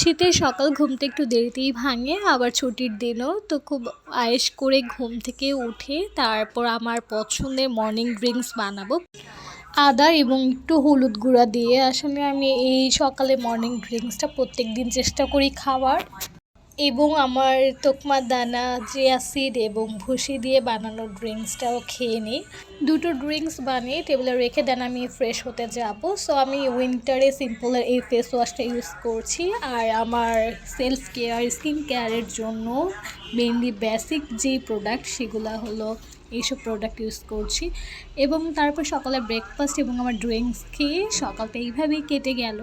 শীতের সকাল ঘুম থেকে একটু দেরিতেই ভাঙে, আবার ছুটির দিনও তো খুব আয়েশ করে ঘুম থেকে উঠে তারপর আমার পছন্দের মর্নিং ড্রিঙ্কস বানাবো। আদা এবং একটু হলুদ গুঁড়া দিয়ে আসলে আমি এই সকালে মর্নিং ড্রিঙ্কসটা প্রত্যেক দিন চেষ্টা করি খাওয়ার। এবং আমার তোকমা দানা, চিয়া সিড এবং ভুসি দিয়ে বানানো ড্রিঙ্কসটাও খেয়ে নিই। দুটো ড্রিঙ্কস বানিয়ে টেবিলে রেখে দেন আমি ফ্রেশ হতে যাব। সো আমি উইন্টারে সিম্পলের এই ফেস ওয়াশটা ইউজ করছি। আর আমার সেলফ কেয়ার, স্কিন কেয়ারের জন্য মেনলি বেসিক যেই প্রোডাক্ট সেগুলো হলো এইসব প্রোডাক্ট ইউজ করছি। এবং তারপর সকালে ব্রেকফাস্ট এবং আমার ড্রিঙ্কস খেয়ে সকালটা এইভাবেই কেটে গেল।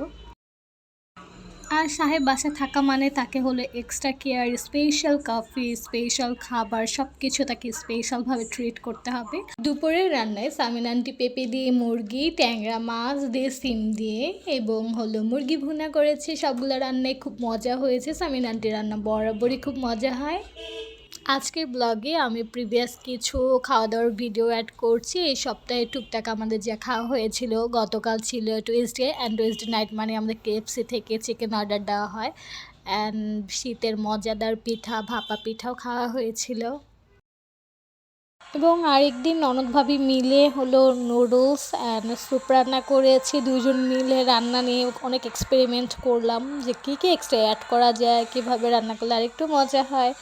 আর সাহেব বাসায় থাকা মানে তাকে হলো extra care, special coffee, special খাবার, সব কিছু তাকে স্পেশালভাবে ট্রিট করতে হবে। দুপুরের রান্নায় সামিন আন্টি পেঁপে দিয়ে মুরগি, ট্যাংরা মাছ দিয়ে, সিম দিয়ে এবং হলো মুরগি ভুনা করেছে। সবগুলো রান্নায় খুব মজা হয়েছে। সামিন আন্টির রান্না বরাবরই খুব মজা হয়। আজকের ব্লগে আমি প্রিভিয়াস কিছু খাওয়া দাওয়ার ভিডিও অ্যাড করছি। এই সপ্তাহে টুকটাক আমাদের যা খাওয়া হয়েছিল, গতকাল ছিল টুইসডে, অ্যান্ড টুইসডে নাইট মানে আমাদের কেএফসি থেকে চিকেন অর্ডার দেওয়া হয়। অ্যান্ড শীতের মজাদার পিঠা, ভাপা পিঠাও খাওয়া হয়েছিল। এবং আরেকদিন ননদ ভাবি মিলে হলো নুডলস অ্যান্ড স্যুপ রান্না করেছি। দুজন মিলে রান্না নিয়ে অনেক এক্সপেরিমেন্ট করলাম যে কী কী এক্সট্রা অ্যাড করা যায়, কীভাবে রান্না করলে আরেকটু মজা হয়।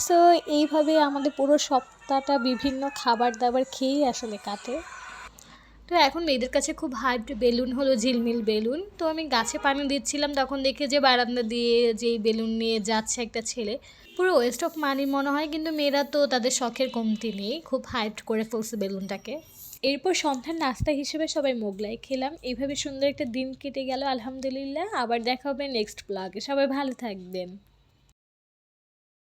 সো এইভাবে আমাদের পুরো সপ্তাহটা বিভিন্ন খাবার দাবার খেয়েই আসলে কাটে। তো এখন মেয়েদের কাছে খুব হাইপড বেলুন হলো ঝিলমিল বেলুন। তো আমি গাছে পানি দিচ্ছিলাম, তখন দেখে যে বারান্দা দিয়ে যেই বেলুন নিয়ে যাচ্ছে একটা ছেলে, পুরো ওয়েস্ট অফ মানি মনে হয়, কিন্তু মেয়েরা তো তাদের শখের কমতি নেই, খুব হাইপড করে ফেলছে বেলুনটাকে। এরপর সন্ধ্যার নাস্তা হিসেবে সবাই মোগলাই খেলাম। এইভাবে সুন্দর একটা দিন কেটে গেল আলহামদুলিল্লাহ। আবার দেখা হবে নেক্সট ব্লগে। সবাই ভালো থাকবেন।